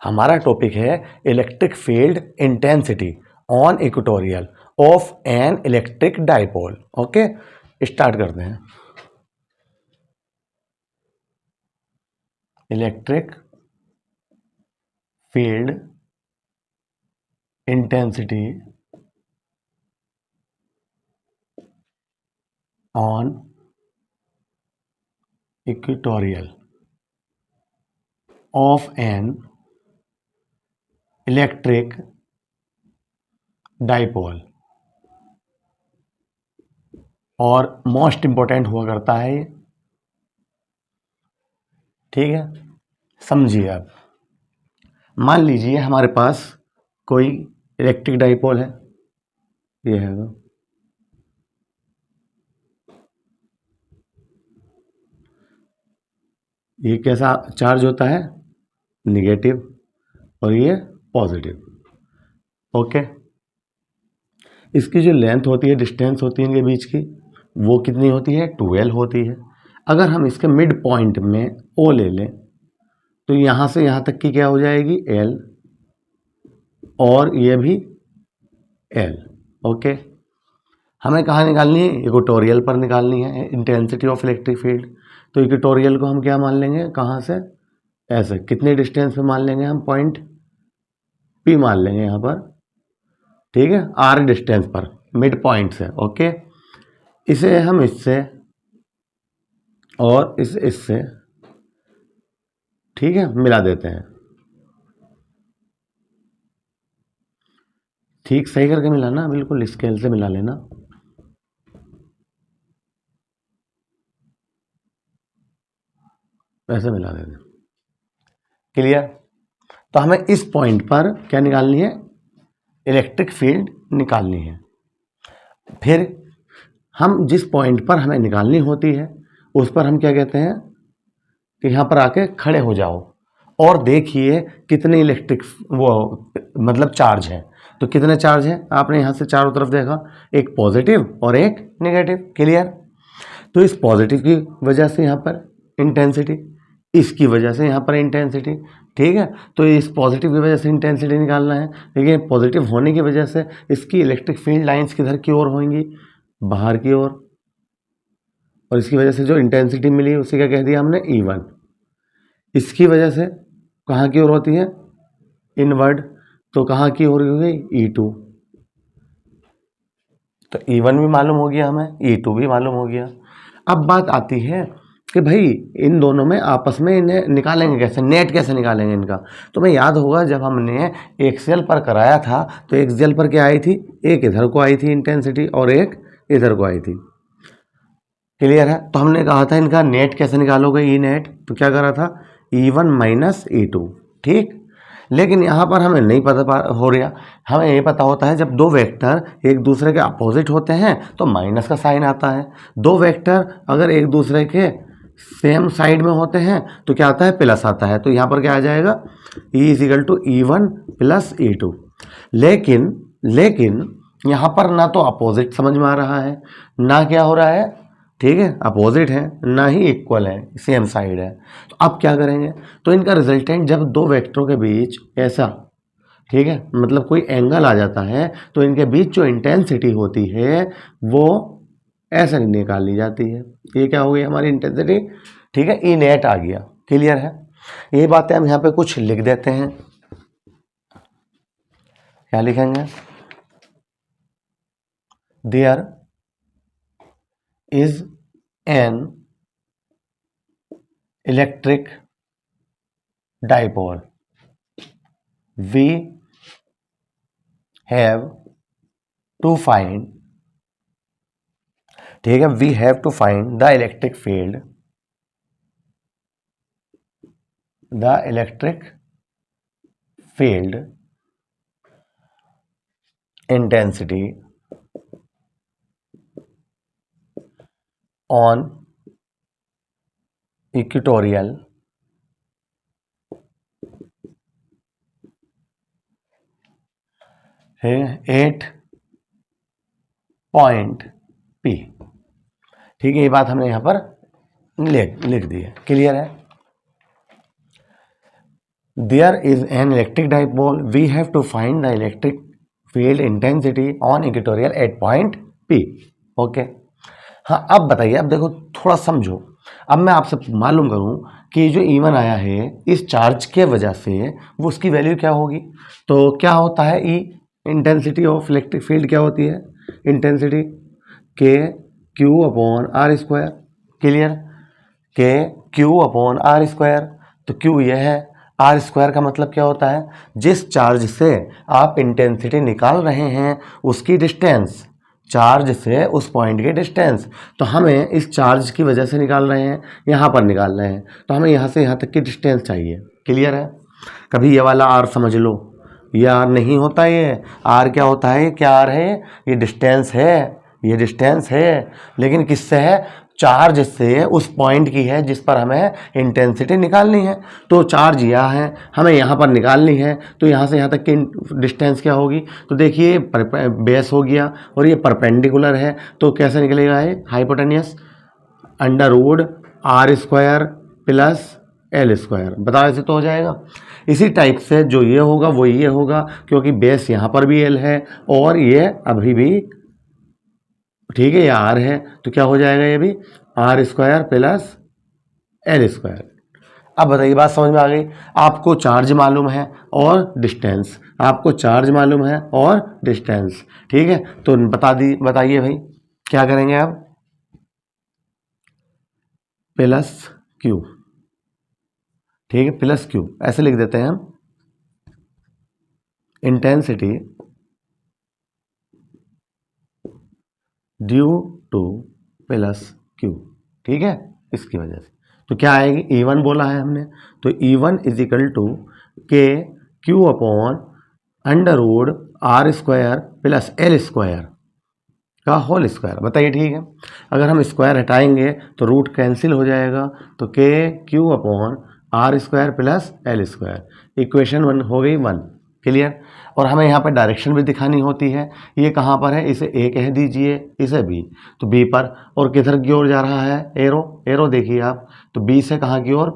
हमारा टॉपिक है electric field intensity on equatorial of N electric dipole. Okay, start करते हैं। Electric field intensity on equatorial of N electric dipole. और most important हुआ करता है ये, ठीक है। समझिए आप, मान लीजिए हमारे पास कोई इलेक्ट्रिक डाइपोल है, ये है वो, ये कैसा चार्ज होता है, निगेटिव, और ये पॉजिटिव। ओके, इसकी जो लेंथ होती है, डिस्टेंस होती है इनके बीच की, वो कितनी होती है, 12 होती है। अगर हम इसके मिड पॉइंट में ओ ले लें तो यहाँ से यहाँ तक की क्या हो जाएगी, एल, और ये भी एल। ओके, हमें कहाँ निकालनी है, इक्वेटोरियल पर निकालनी है इंटेंसिटी ऑफ इलेक्ट्रिक फील्ड। तो इक्वेटोरियल को हम क्या मान लेंगे, कहाँ से, ऐसे कितने डिस्टेंस पे मान लेंगे हम, पॉइंट पी मान लेंगे यहाँ पर, ठीक है, आर डिस्टेंस पर मिड पॉइंट से। ओके, इसे हम इससे और इससे, ठीक है, मिला देते हैं। ठीक सही करके मिलाना, बिल्कुल स्केल से मिला लेना। वैसे मिला देते, क्लियर। तो हमें इस पॉइंट पर क्या निकालनी है, इलेक्ट्रिक फील्ड निकालनी है। फिर हम जिस पॉइंट पर हमें निकालनी होती है उस पर हम क्या कहते हैं कि यहाँ पर आके खड़े हो जाओ और देखिए कितने इलेक्ट्रिक वो मतलब चार्ज है। तो कितने चार्ज हैं, आपने यहाँ से चारों तरफ देखा, एक पॉजिटिव और एक नेगेटिव, क्लियर। तो इस पॉजिटिव की वजह से यहाँ पर इंटेंसिटी, इसकी वजह से यहाँ पर इंटेंसिटी, ठीक है। तो इस पॉजिटिव की वजह से इंटेंसिटी निकालना है, लेकिन पॉजिटिव होने की वजह से इसकी इलेक्ट्रिक फील्ड लाइंस किधर की ओर होंगी, बाहर की ओर, और इसकी वजह से जो इंटेंसिटी मिली उसे क्या कह दिया हमने, E1। इसकी वजह से कहाँ की ओर होती है, इनवर्ड, तो कहाँ की ओर होगी, E2। तो E1 भी मालूम हो गया हमें, E2 भी मालूम हो गया। अब बात आती है कि भाई इन दोनों में आपस में इन्हें निकालेंगे कैसे, नेट कैसे निकालेंगे इनका। तो मैं याद होगा जब हमने एक्सेल पर कराया था तो एक्सेल पर क्या आई थी, एक इधर को आई थी इंटेंसिटी और एक इधर को आई थी, क्लियर है। तो हमने कहा था इनका नेट कैसे निकालोगे, ई नेट, तो क्या करा था, E1 माइनस E2, ठीक। लेकिन यहाँ पर हमें नहीं पता हो रहा, हमें ये पता होता है जब दो वेक्टर एक दूसरे के अपोजिट होते हैं तो माइनस का साइन आता है, दो वेक्टर अगर एक दूसरे के सेम साइड में होते हैं तो क्या आता है, प्लस आता है। तो यहाँ पर क्या आ जाएगा, E is equal to E1 plus E2। लेकिन यहाँ पर ना तो अपोजिट समझ में आ रहा है, ना क्या हो रहा है, ठीक है, अपोजिट है, ना ही इक्वल है, सेम साइड है। तो अब क्या करेंगे, तो इनका रिजल्टेंट जब दो वेक्टरों के बीच ऐसा, ठीक है, मतलब कोई एंगल आ जाता है तो इनके बीच जो इंटेंसिटी होती है वो ऐसे निकाल ली जाती है। ये क्या हो गई हमारी इंटेंसिटी, ठीक है, ई नेट आ गया, क्लियर है। ये बातें हम यहाँ पे कुछ लिख देते हैं, क्या लिखेंगे, there is an electric dipole, we have to find, ठीक है, we have to find the electric field, the electric field intensity on equatorial at point P, ठीक है। ये बात हमने यहाँ पर लिख दी है, क्लियर है। There is an electric dipole, we have to find the electric field intensity on equatorial at point P. Okay, हाँ अब बताइए, अब देखो थोड़ा समझो। अब मैं आपसे मालूम करूं कि जो E1 आया है इस चार्ज के वजह से वो उसकी वैल्यू क्या होगी। तो क्या होता है, E intensity of electric field क्या होती है, intensity K Q upon R square. Clear, K Q upon R square. तो क्यू ये है, आर स्क्वायर का मतलब क्या होता है, जिस चार्ज से आप इंटेंसिटी निकाल रहे हैं उसकी डिस्टेंस, चार्ज से उस पॉइंट की डिस्टेंस। तो हमें इस चार्ज की वजह से निकाल रहे हैं, यहाँ पर निकाल रहे हैं, तो हमें यहाँ से यहाँ तक की डिस्टेंस चाहिए। क्लियर है, कभी ये वाला आर समझ लो, ये आर नहीं होता, ये आर क्या होता है, क्या आर है, ये डिस्टेंस है, ये डिस्टेंस है, लेकिन किससे है, चार्ज से उस पॉइंट की है जिस पर हमें इंटेंसिटी निकालनी है। तो चार्ज यह है, हमें यहाँ पर निकालनी है, तो यहाँ से यहाँ तक की डिस्टेंस क्या होगी। तो देखिए बेस हो गया और ये परपेंडिकुलर है, तो कैसे निकलेगा ये, hypotenuse under root R square plus L square. बताओ ऐसे तो हो जाएगा। इसी टाइप से जो ये होगा वो ये होगा, क्योंकि बेस यहाँ पर भी एल है और ये अभी भी ठीक है, ये आर है, तो क्या हो जाएगा, ये भी R square plus L square. अब बताइए, बात समझ में आ गई। आपको चार्ज मालूम है और डिस्टेंस, आपको चार्ज मालूम है और डिस्टेंस, ठीक है। तो बताइए भाई क्या करेंगे अब, प्लस क्यू, ठीक है, प्लस क्यू ऐसे लिख देते हैं हम, intensity due to plus Q, ठीक है, इसकी वजह से। तो क्या आएगी, E1 बोला है हमने, तो E1 is equal to K Q upon under root R square plus L square का होल स्क्वायर। बताइए, ठीक है, अगर हम स्क्वायर हटाएंगे तो रूट कैंसिल हो जाएगा, तो K Q upon R square plus L square. Equation 1 हो गई 1। क्लियर, और हमें यहाँ पर डायरेक्शन भी दिखानी होती है, ये कहाँ पर है, इसे ए कह दीजिए, इसे बी, तो बी पर, और किधर की ओर जा रहा है एरो, एरो देखिए आप, तो बी से कहाँ की ओर,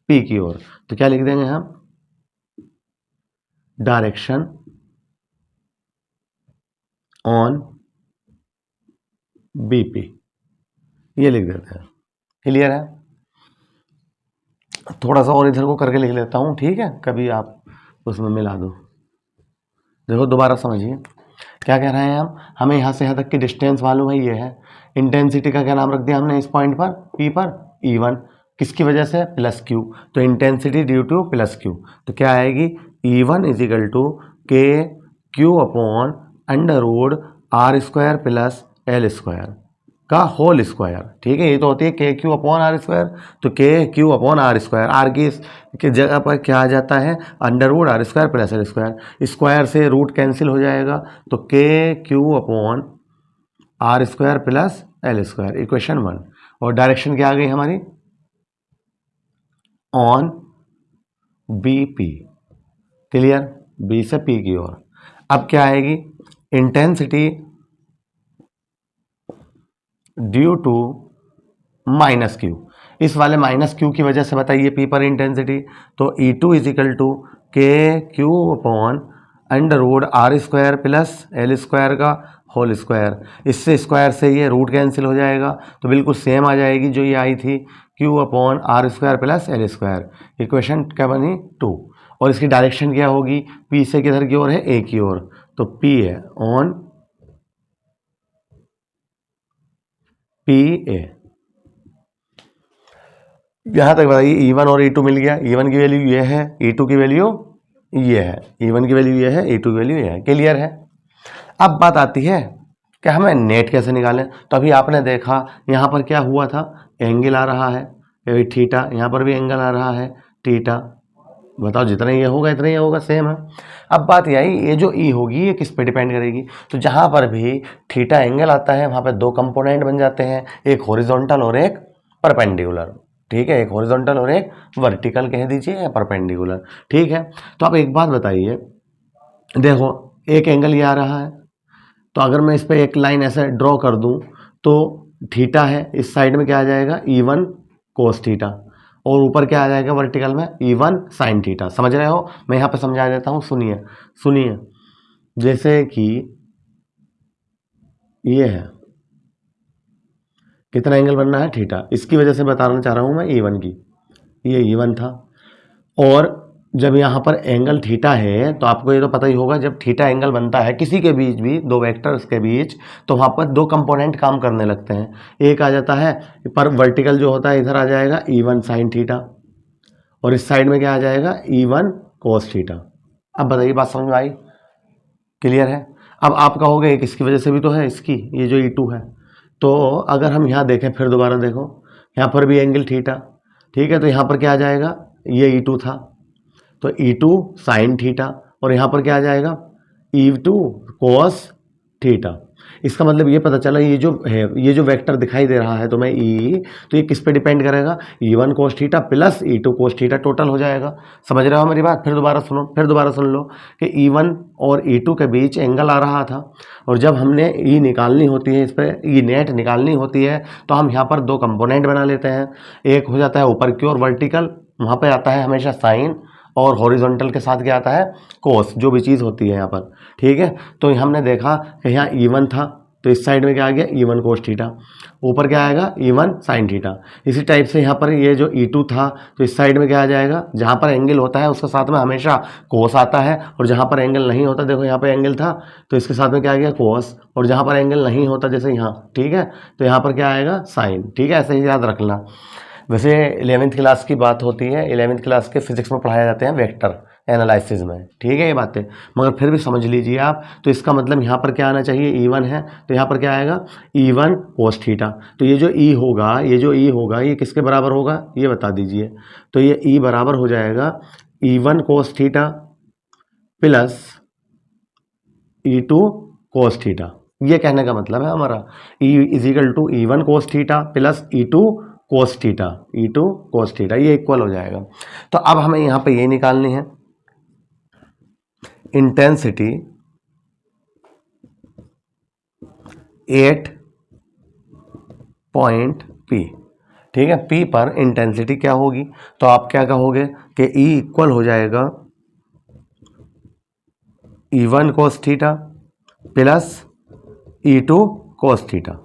पी की ओर। तो क्या लिख देंगे हम, डायरेक्शन ऑन बीपी, ये लिख देते हैं। क्लियर है, थोड़ा सा और इधर को करके लिख लेता हूँ, ठीक है, कभी आप उसमें मिला दो। देखो दोबारा समझिए क्या कह रहे हैं हम, हमें यहाँ से यहाँ तक की डिस्टेंस मालूम है, ये है। इंटेंसिटी का क्या नाम रख दिया हमने इस पॉइंट पर, पी पर, E1, किसकी वजह से, प्लस क्यू, तो intensity due to plus Q. तो क्या आएगी, E1 is equal to K Q upon under root R square plus L square का होल स्क्वायर। ठीक है, ये तो होती है के क्यू अपॉन आर स्क्वायर, तो K Q upon R square, R की जगह पर क्या आ जाता है, under root R square plus L square. Square से रूट कैंसिल हो जाएगा, तो K Q upon R square plus L square, equation 1। और डायरेक्शन क्या आ गई हमारी, on B P. Clear, B से पी की ओर। अब क्या आएगी, intensity due to minus Q, इस वाले माइनस क्यू की वजह से बताइए पी पर इंटेंसिटी, तो E2 is equal to K Q upon under root R square plus L square का होल स्क्वायर। इससे स्क्वायर से ये रूट कैंसिल हो जाएगा, तो बिल्कुल सेम आ जाएगी जो ये आई थी, Q upon R square plus L square. Equation क्या बनी, 2। और इसकी डायरेक्शन क्या होगी, पी से किधर की ओर है, ए की ओर, तो पी है ऑन पी ए। यहाँ तक बताइए, E1 और E2 मिल गया, E1 की वैल्यू ये है, E2 की वैल्यू ये है, E1 की वैल्यू ये है, E2 की वैल्यू ये है। क्लियर है, अब बात आती है कि हमें नेट कैसे निकालें। तो अभी आपने देखा यहाँ पर क्या हुआ था, एंगल आ रहा है थीटा, यहाँ पर भी एंगल आ रहा है थीटा। बताओ जितना ये होगा इतना ही होगा, सेम है। अब बात यही, ये जो ई होगी ये किस पे डिपेंड करेगी, तो जहाँ पर भी थीटा एंगल आता है वहाँ पे दो कंपोनेंट बन जाते हैं, एक हॉरिजॉन्टल और एक परपेंडिकुलर। ठीक है, एक हॉरिजॉन्टल और एक वर्टिकल कह दीजिए या परपेंडिकुलर। ठीक है, तो आप एक बात बताइए, देखो एक एंगल ये आ रहा है, तो अगर मैं इस पर एक लाइन ऐसे ड्रॉ कर दूं तो थीटा है, इस साइड में क्या आ जाएगा, E1 कोस थीटा, और ऊपर क्या आ जाएगा वर्टिकल में, E1 साइन थीटा। समझ रहे हो? मैं यहाँ पे समझा देता हूँ, सुनिए सुनिए। जैसे कि ये है, कितना एंगल बनना है, थीटा, इसकी वजह से बताना चाह रहा हूँ मैं E1 की। ये E1 था, और जब यहाँ पर एंगल थीटा है तो आपको ये तो पता ही होगा, जब थीटा एंगल बनता है किसी के बीच भी, दो वेक्टर्स के बीच, तो वहाँ पर दो कंपोनेंट काम करने लगते हैं। एक आ जाता है पर वर्टिकल जो होता है इधर आ जाएगा E1 साइन थीटा, और इस साइड में क्या आ जाएगा, E1 कोस थीटा। अब बताइए, बात समझ में आई? क्लियर है? अब आप कहोगे एक इसकी वजह से भी तो है, इसकी, ये जो E2 है। तो अगर हम यहाँ देखें, फिर दोबारा देखो, यहाँ पर भी एंगल थीटा, ठीक है, तो यहाँ पर क्या आ जाएगा, ये E2 था, तो E2 साइन थीटा, और यहाँ पर क्या आ जाएगा, E2 कोस थीटा। इसका मतलब ये पता चला, ये जो है, ये जो वेक्टर दिखाई दे रहा है तुम्हें E, तो ये किस पे डिपेंड करेगा, E1 cos theta plus E2 cos theta, total हो जाएगा। समझ रहे हो मेरी बात? फिर दोबारा सुनो, फिर दोबारा सुन लो कि E1 और E2 के बीच एंगल आ रहा था, और जब हमने E निकालनी होती है, इस पर E नेट निकालनी होती है, तो हम यहाँ पर दो कंपोनेंट बना लेते हैं। एक हो जाता है ऊपर की ओर वर्टिकल, वहाँ पर आता है हमेशा साइन, और हॉरिजॉन्टल के साथ क्या आता है, कोस, जो भी चीज़ होती है यहाँ पर, ठीक है। तो हमने देखा कि यहाँ E1 था, तो इस साइड में क्या आ गया, E1 कोस थीटा, ऊपर क्या आएगा, E1 साइन थीटा। इसी टाइप से यहाँ पर ये जो E2 था, तो इस साइड में क्या आ जाएगा, जहाँ पर एंगल होता है उसके साथ में हमेशा कोस आता है, और जहाँ पर एंगल नहीं होता, देखो यहाँ पर एंगल था तो इसके साथ में क्या आ गया, कोस, और जहाँ पर एंगल नहीं होता जैसे यहाँ, ठीक है, तो यहाँ पर क्या आएगा, साइन। ठीक है, ऐसे ही याद रखना। वैसे 11th क्लास की बात होती है, 11th क्लास के फिजिक्स में पढ़ाए जाते हैं वेक्टर एनालिसिस में, ठीक है ये बातें, मगर फिर भी समझ लीजिए आप। तो इसका मतलब यहाँ पर क्या आना चाहिए, E1 है, तो यहाँ पर क्या आएगा, E1 कोस थीटा। तो ये जो E होगा, ये जो E होगा, ये किसके बराबर होगा, ये बता दीजिए। तो ये E बराबर हो जाएगा E1 cos theta plus E2 cos theta. ये कहने का मतलब है हमारा E is equal to E1 cos theta plus E2 cos theta, E2 cos theta, ये इक्वल हो जाएगा। तो अब हमें यहाँ पे ये निकालनी है, इंटेंसिटी 8 पॉइंट P, ठीक है, P पर इंटेंसिटी क्या होगी, तो आप क्या कहोगे कि E इक्वल हो जाएगा E1 cos theta plus E2 cos theta.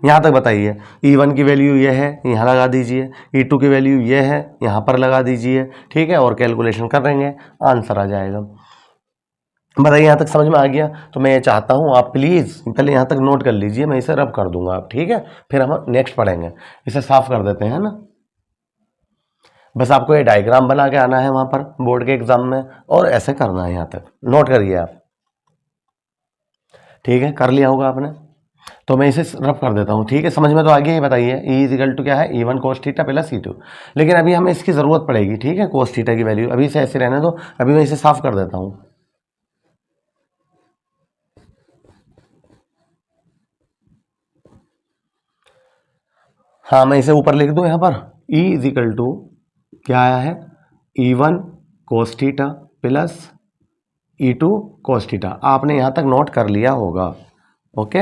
यहाँ तक बताइए, E1 की वैल्यू ये है, यहाँ लगा दीजिए, E2 की वैल्यू ये है, यहाँ पर लगा दीजिए, ठीक है, और कैलकुलेशन कर देंगे, आंसर आ जाएगा। बताइए, यहाँ तक समझ में आ गया? तो मैं ये चाहता हूँ आप प्लीज़ पहले यहाँ तक नोट कर लीजिए, मैं इसे रब कर दूंगा आप, ठीक है, फिर हम नेक्स्ट पढ़ेंगे। इसे साफ कर देते हैं ना, बस आपको ये डायग्राम बना के आना है वहाँ पर बोर्ड के एग्जाम में, और ऐसे करना है, यहाँ तक नोट करिए आप, ठीक है, कर लिया होगा आपने। तो मैं इसे रफ कर देता हूँ, ठीक है, समझ में तो आ गया। ये बताइए, E इज इक्वल टू क्या है, E1 cos theta plus E2, लेकिन अभी हमें इसकी ज़रूरत पड़ेगी, ठीक है, कोस थीटा की वैल्यू, अभी इसे ऐसे रहने दो, अभी मैं इसे साफ कर देता हूँ। हाँ, मैं इसे ऊपर लिख दूँ यहाँ पर, E इज इक्वल टू क्या आया है, E1 cos theta plus E2 cos theta. आपने यहाँ तक नोट कर लिया होगा, ओके।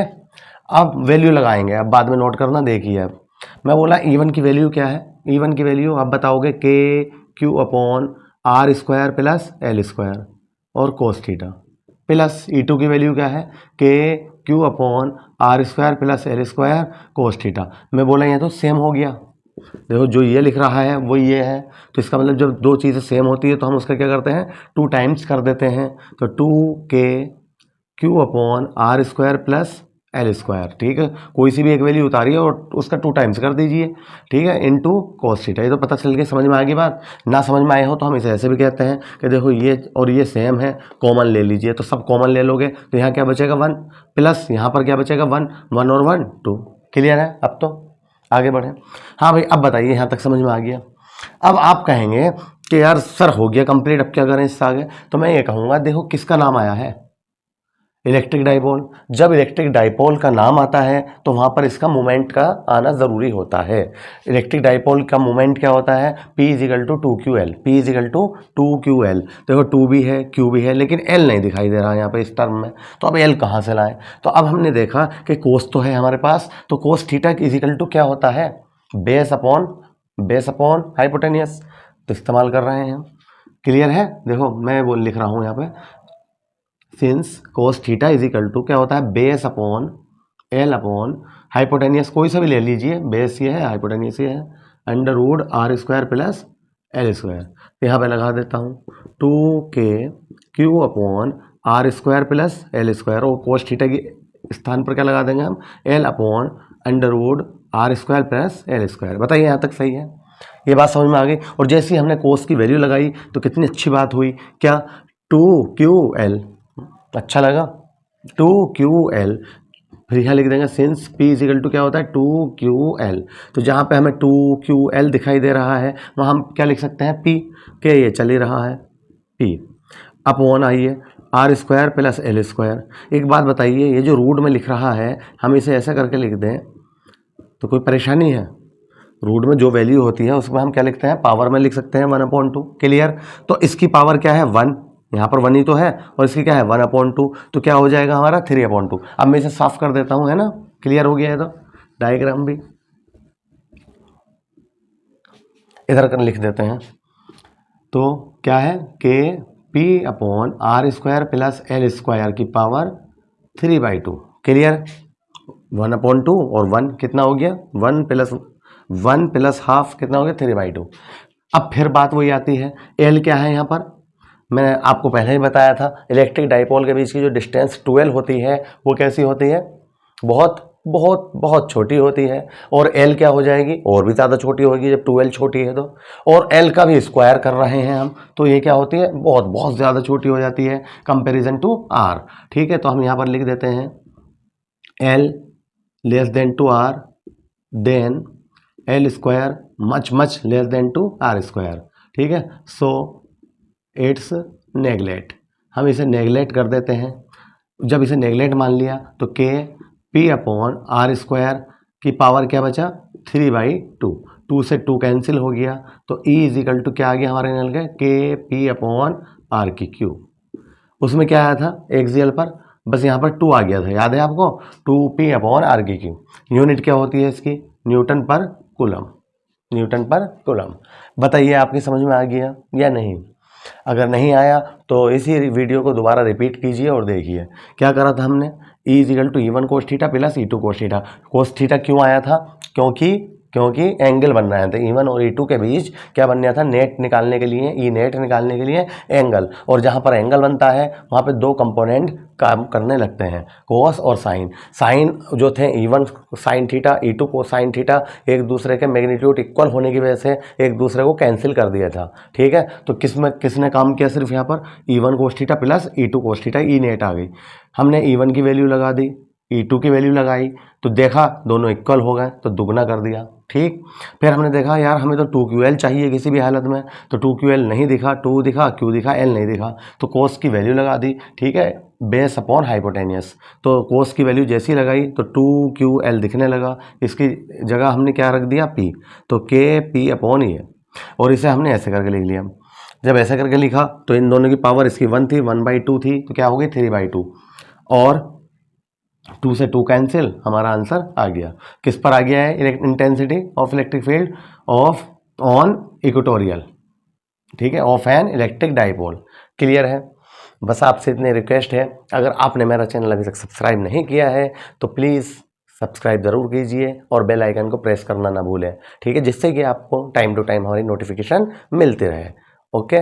अब वैल्यू लगाएंगे, अब बाद में नोट करना। देखिए, अब मैं बोला E1 की वैल्यू क्या है, E1 की वैल्यू आप बताओगे KQ upon R square plus L square और कोस थीटा, प्लस E2 की वैल्यू क्या है, KQ upon R square plus L square cos theta. मैं बोला ये तो सेम हो गया, देखो जो ये लिख रहा है वो ये है, तो इसका मतलब जब दो चीज़ें सेम होती है तो हम उसका क्या करते हैं, 2 टाइम्स कर देते हैं, तो 2KQ upon R square plus L square, ठीक है, कोई सी भी एक वैल्यू उतारिए और उसका 2 टाइम्स कर दीजिए, ठीक है, इनटू कोस थीटा। ये तो पता चल गया, समझ में आ गई बात। ना समझ में आए हो तो हम इसे ऐसे भी कहते हैं कि देखो ये और ये सेम है, कॉमन ले लीजिए, तो सब कॉमन ले लोगे तो यहाँ क्या बचेगा 1, प्लस यहाँ पर क्या बचेगा 1, 1 और 1 2। क्लियर है? अब तो आगे बढ़े। हाँ भाई, अब बताइए, यहाँ तक समझ में आ गया। अब आप कहेंगे कि यार सर हो गया कंप्लीट, अब क्या करें इससे आगे, तो मैं ये कहूँगा, देखो किसका नाम आया है, इलेक्ट्रिक डाइपोल। जब इलेक्ट्रिक डाइपोल का नाम आता है तो वहाँ पर इसका मोमेंट का आना ज़रूरी होता है। इलेक्ट्रिक डाइपोल का मोमेंट क्या होता है, P is equal to 2QL, P is equal to 2QL। देखो 2 भी है, Q भी है, लेकिन L नहीं दिखाई दे रहा है यहाँ पे इस टर्म में, तो अब L कहाँ से लाएं। तो अब हमने देखा कि कोस तो है हमारे पास, तो cos theta is equal to क्या होता है, base upon base upon hypotenuse, तो इस्तेमाल कर रहे हैं हम। क्लियर है? देखो मैं वो लिख रहा हूँ यहाँ पे, since cos theta is equal to क्या होता है, base upon L upon hypotenuse, कोई सा भी ले लीजिए, बेस ये है हाइपोटेनियस ये है, under root R square plus L square. यहाँ पे लगा देता हूँ 2k upon R square plus L square, और कोस थीटा के स्थान पर क्या लगा देंगे हम, L upon under root R square plus L square. बताइए यहाँ तक सही है? ये बात समझ में आ गई। और जैसे ही हमने कोस की वैल्यू लगाई तो कितनी अच्छी बात हुई, क्या 2ql, अच्छा लगा 2ql। फिर यहाँ लिख देंगे since p is equal to क्या होता है 2ql, तो जहाँ पे हमें 2ql दिखाई दे रहा है वहाँ हम क्या लिख सकते हैं, p के ये चल ही रहा है p अपॉन आइए R square plus L square. एक बात बताइए, ये जो रूट में लिख रहा है हम इसे ऐसा करके लिख दें तो कोई परेशानी है? रूट में जो वैल्यू होती है उसमें हम क्या लिखते हैं, पावर में लिख सकते हैं 1/2। क्लियर? तो इसकी पावर क्या है 1, यहाँ पर 1 ही तो है, और इसकी क्या है 1/2, तो क्या हो जाएगा हमारा 3/2। अब मैं इसे साफ कर देता हूँ, है ना? क्लियर हो गया है? तो डायग्राम भी इधर कर लिख देते हैं, तो क्या है K P upon R square plus L square की पावर 3/2। क्लियर? 1/2 और 1 कितना हो गया, 1 प्लस हाफ कितना हो गया 3/2। अब फिर बात वही आती है, एल क्या है यहाँ पर, मैंने आपको पहले ही बताया था, इलेक्ट्रिक डाइपोल के बीच की जो डिस्टेंस 12 होती है वो कैसी होती है, बहुत बहुत बहुत छोटी होती है। और एल क्या हो जाएगी, और भी ज़्यादा छोटी होगी जब 12 छोटी है तो। और एल का भी स्क्वायर कर रहे हैं हम, तो ये क्या होती है, बहुत बहुत ज़्यादा छोटी हो जाती है कंपेरिजन टू आर। ठीक है, तो हम यहाँ पर लिख देते हैं L less than two R, then L square much less than two R square. ठीक है, सो इट्स नेगलेक्ट, हम इसे नेगलेक्ट कर देते हैं। जब इसे नेगलेक्ट मान लिया तो के पी अपॉन आर स्क्वायर की पावर क्या बचा 3/2, 2 से 2 कैंसिल हो गया, तो ई इज इक्वल टू क्या आ गया हमारे निकल गए के पी अपॉन आर की क्यू। उसमें क्या आया था एक्सियल पर, बस यहाँ पर 2 आ गया था, याद है आपको, 2p अपॉन आर की क्यू। यूनिट क्या होती है इसकी, न्यूटन पर कूलम, न्यूटन पर कूलम। बताइए आपकी समझ में आ गया या नहीं? अगर नहीं आया तो इसी वीडियो को दोबारा रिपीट कीजिए और देखिए क्या करा था हमने, E is equal to E1 cos theta plus E2 cos theta. Cos theta क्यों आया था, क्योंकि एंगल बन रहे थे E1 और E2 के बीच, क्या बनना था, नेट निकालने के लिए, ई नेट निकालने के लिए एंगल। और जहाँ पर एंगल बनता है वहाँ पे 2 कंपोनेंट काम करने लगते हैं, कोस और साइन। साइन जो थे E1 साइन थीटा, E2 को साइन थीटा, एक दूसरे के मैग्नीट्यूड इक्वल होने की वजह से एक दूसरे को कैंसिल कर दिया था। ठीक है, तो किसने काम किया, सिर्फ यहाँ पर E1 cos theta plus E2 cos theta, E net आ गई। हमने E1 की वैल्यू लगा दी, E2 की वैल्यू लगाई, तो देखा दोनों इक्वल हो गए तो दुगना कर दिया। ठीक, फिर हमने देखा यार हमें तो 2ql चाहिए किसी भी हालत में, तो 2ql नहीं दिखा, 2 दिखा, q दिखा, l नहीं दिखा, तो कोस की वैल्यू लगा दी। ठीक है, बेस अपॉन हाइपोटेनियस, तो कोस की वैल्यू जैसी लगाई तो 2ql दिखने लगा, इसकी जगह हमने क्या रख दिया p, तो k p अपॉन ये, और इसे हमने ऐसे करके लिख लिया। जब ऐसे करके लिखा तो इन दोनों की पावर इसकी 1 थी, 1/2 थी, तो क्या हो गई 3/2, और 2 से 2 कैंसिल, हमारा आंसर आ गया। किस पर आ गया है, intensity of electric field of on equatorial, ठीक है, of N electric dipole. Clear है? बस आपसे इतनी रिक्वेस्ट है, अगर आपने मेरा चैनल अभी तक सब्सक्राइब नहीं किया है तो प्लीज़ सब्सक्राइब ज़रूर कीजिए और बेल आइकन को प्रेस करना ना भूलें। ठीक है, जिससे कि आपको टाइम टू टाइम हमारी नोटिफिकेशन मिलती रहे। ओके।